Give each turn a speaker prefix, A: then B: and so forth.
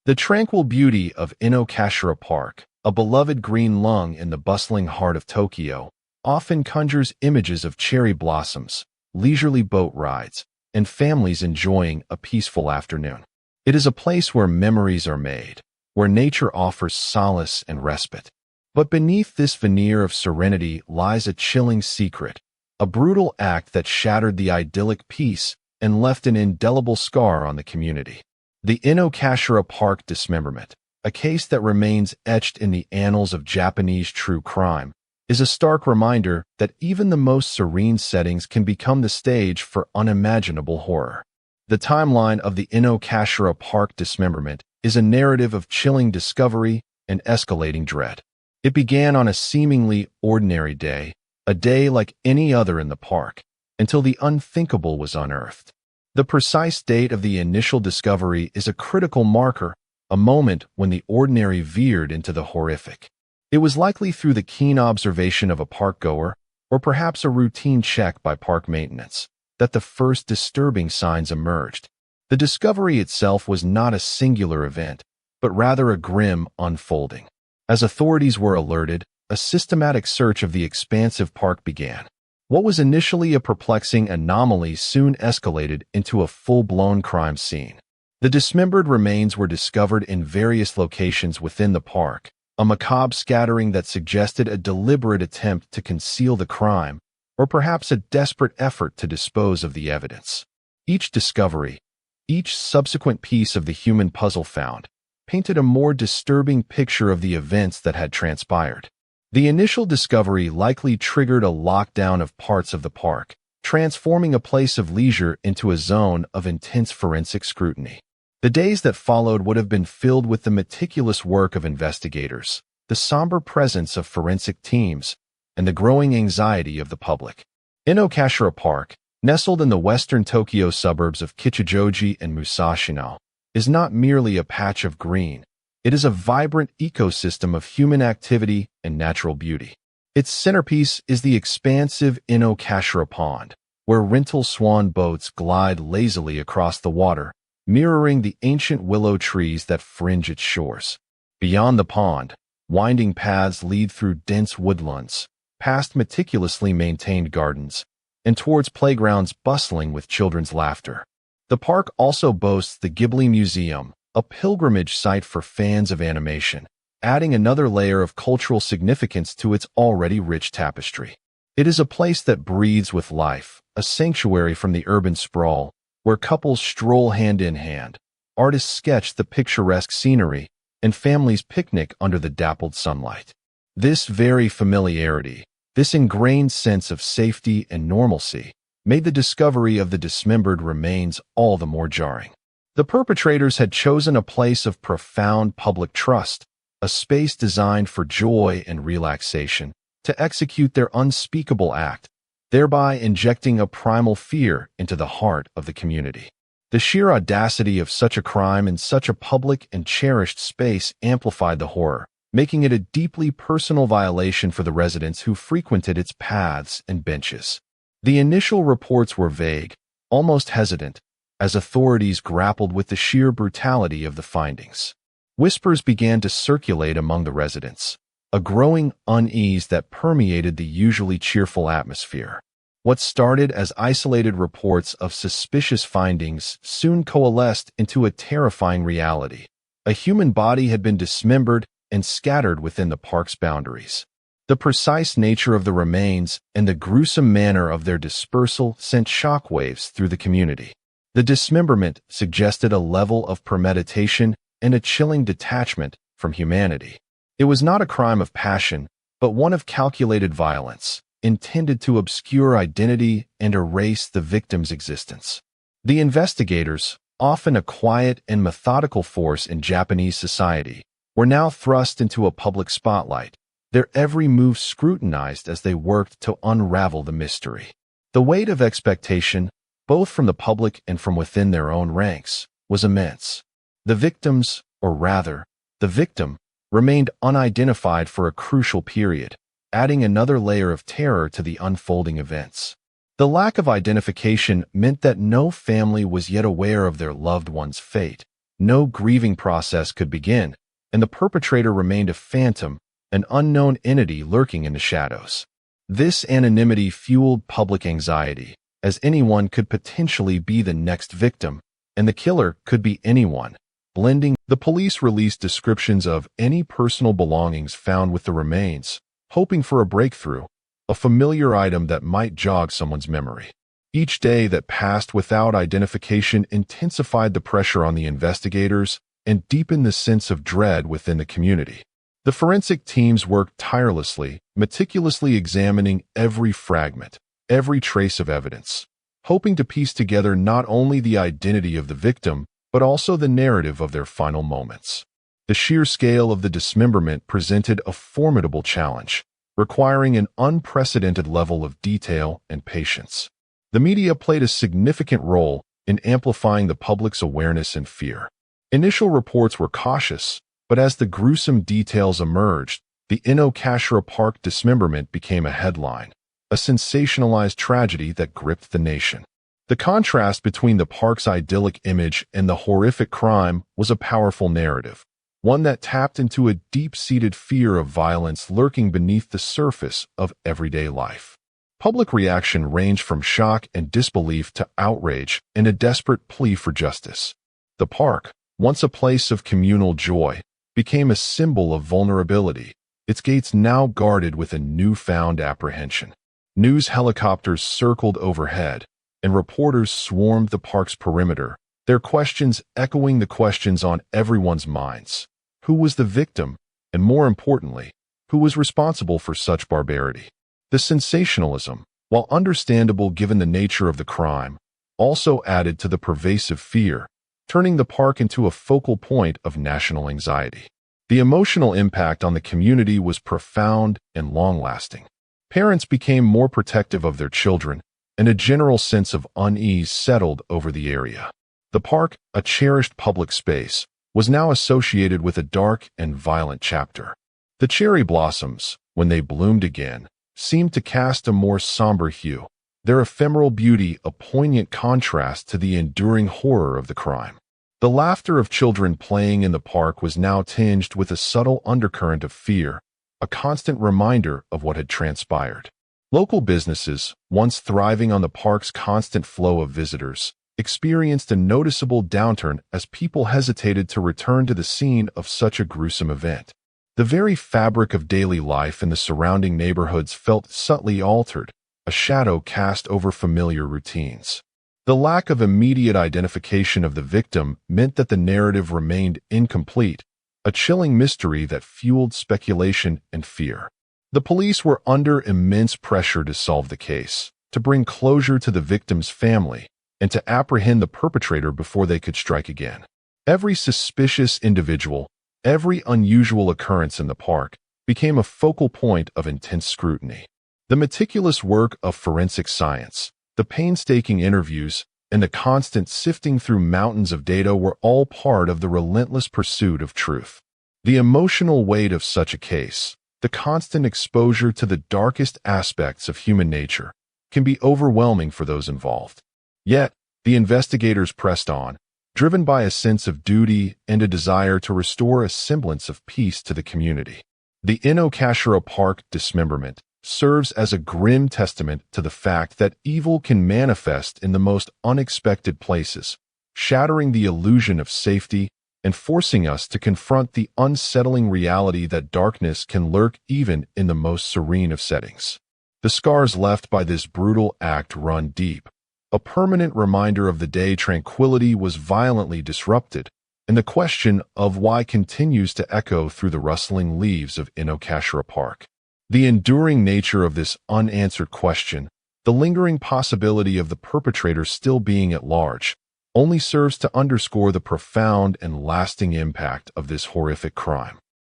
A: The tranquil beauty of Inokashira Park, a beloved green lung in the bustling heart of Tokyo, often conjures images of cherry blossoms, leisurely boat rides, and families enjoying a peaceful afternoon. It is a place where memories are made, where nature offers solace and respite. But beneath this veneer of serenity lies a chilling secret, a brutal act that shattered the idyllic peace and left an indelible scar on the community. The Inokashira Park dismemberment, a case that remains etched in the annals of Japanese true crime, is a stark reminder that even the most serene settings can become the stage for unimaginable horror. The timeline of the Inokashira Park dismemberment is a narrative of chilling discovery and escalating dread. It began on a seemingly ordinary day, a day like any other in the park, until the unthinkable was unearthed. The precise date of the initial discovery is a critical marker, a moment when the ordinary veered into the horrific. It was likely through the keen observation of a park-goer, or perhaps a routine check by park maintenance, that the first disturbing signs emerged. The discovery itself was not a singular event, but rather a grim unfolding. As authorities were alerted, a systematic search of the expansive park began. What was initially a perplexing anomaly soon escalated into a full-blown crime scene. The dismembered remains were discovered in various locations within the park, a macabre scattering that suggested a deliberate attempt to conceal the crime, or perhaps a desperate effort to dispose of the evidence. Each discovery, each subsequent piece of the human puzzle found, painted a more disturbing picture of the events that had transpired. The initial discovery likely triggered a lockdown of parts of the park, transforming a place of leisure into a zone of intense forensic scrutiny. The days that followed would have been filled with the meticulous work of investigators, the somber presence of forensic teams, and the growing anxiety of the public. Inokashira Park, nestled in the western Tokyo suburbs of Kichijoji and Musashino, is not merely a patch of green. It is a vibrant ecosystem of human activity and natural beauty. Its centerpiece is the expansive Inokashira Pond, where rental swan boats glide lazily across the water, mirroring the ancient willow trees that fringe its shores. Beyond the pond, winding paths lead through dense woodlands, past meticulously maintained gardens, and towards playgrounds bustling with children's laughter. The park also boasts the Ghibli Museum, a pilgrimage site for fans of animation, adding another layer of cultural significance to its already rich tapestry. It is a place that breathes with life, a sanctuary from the urban sprawl, where couples stroll hand in hand, artists sketch the picturesque scenery, and families picnic under the dappled sunlight. This very familiarity, this ingrained sense of safety and normalcy, made the discovery of the dismembered remains all the more jarring. The perpetrators had chosen a place of profound public trust, a space designed for joy and relaxation, to execute their unspeakable act, thereby injecting a primal fear into the heart of the community. The sheer audacity of such a crime in such a public and cherished space amplified the horror, making it a deeply personal violation for the residents who frequented its paths and benches. The initial reports were vague, almost hesitant, as authorities grappled with the sheer brutality of the findings. Whispers began to circulate among the residents, a growing unease that permeated the usually cheerful atmosphere. What started as isolated reports of suspicious findings soon coalesced into a terrifying reality. A human body had been dismembered and scattered within the park's boundaries. The precise nature of the remains and the gruesome manner of their dispersal sent shockwaves through the community. The dismemberment suggested a level of premeditation and a chilling detachment from humanity. It was not a crime of passion, but one of calculated violence, intended to obscure identity and erase the victim's existence. The investigators, often a quiet and methodical force in Japanese society, were now thrust into a public spotlight, their every move scrutinized as they worked to unravel the mystery. The weight of expectation, both from the public and from within their own ranks, was immense. The victims, or rather, the victim, remained unidentified for a crucial period, adding another layer of terror to the unfolding events. The lack of identification meant that no family was yet aware of their loved one's fate, No grieving process could begin, and the perpetrator remained a phantom, an unknown entity lurking in the shadows. This anonymity fueled public anxiety, as anyone could potentially be the next victim, and the killer could be anyone. The police released descriptions of any personal belongings found with the remains, hoping for a breakthrough, a familiar item that might jog someone's memory. Each day that passed without identification intensified the pressure on the investigators and deepened the sense of dread within the community. The forensic teams worked tirelessly, meticulously examining every fragment, every trace of evidence, hoping to piece together not only the identity of the victim, but also the narrative of their final moments. The sheer scale of the dismemberment presented a formidable challenge, requiring an unprecedented level of detail and patience. The media played a significant role in amplifying the public's awareness and fear. Initial reports were cautious, but as the gruesome details emerged, the Inokashira Park dismemberment became a headline, a sensationalized tragedy that gripped the nation. The contrast between the park's idyllic image and the horrific crime was a powerful narrative, one that tapped into a deep-seated fear of violence lurking beneath the surface of everyday life. Public reaction ranged from shock and disbelief to outrage and a desperate plea for justice. The park, once a place of communal joy, became a symbol of vulnerability, its gates now guarded with a newfound apprehension. News helicopters circled overhead, and reporters swarmed the park's perimeter, their questions echoing the questions on everyone's minds. Who was the victim, and more importantly, who was responsible for such barbarity? The sensationalism, while understandable given the nature of the crime, also added to the pervasive fear, turning the park into a focal point of national anxiety. The emotional impact on the community was profound and long-lasting. Parents became more protective of their children, and a general sense of unease settled over the area. The park, a cherished public space, was now associated with a dark and violent chapter. The cherry blossoms, when they bloomed again, seemed to cast a more somber hue, their ephemeral beauty a poignant contrast to the enduring horror of the crime. The laughter of children playing in the park was now tinged with a subtle undercurrent of fear, a constant reminder of what had transpired. Local businesses, once thriving on the park's constant flow of visitors, experienced a noticeable downturn as people hesitated to return to the scene of such a gruesome event. The very fabric of daily life in the surrounding neighborhoods felt subtly altered, a shadow cast over familiar routines. The lack of immediate identification of the victim meant that the narrative remained incomplete, a chilling mystery that fueled speculation and fear. The police were under immense pressure to solve the case, to bring closure to the victim's family, and to apprehend the perpetrator before they could strike again. Every suspicious individual, every unusual occurrence in the park, became a focal point of intense scrutiny. The meticulous work of forensic science, the painstaking interviews, and the constant sifting through mountains of data were all part of the relentless pursuit of truth. The emotional weight of such a case, the constant exposure to the darkest aspects of human nature, can be overwhelming for those involved. Yet, the investigators pressed on, driven by a sense of duty and a desire to restore a semblance of peace to the community. The Inokashira Park dismemberment serves as a grim testament to the fact that evil can manifest in the most unexpected places, shattering the illusion of safety and forcing us to confront the unsettling reality that darkness can lurk even in the most serene of settings. The scars left by this brutal act run deep, a permanent reminder of the day tranquility was violently disrupted, and the question of why continues to echo through the rustling leaves of Inokashira Park. The enduring nature of this unanswered question, the lingering possibility of the perpetrator still being at large, only serves to underscore the profound and lasting impact of this horrific crime.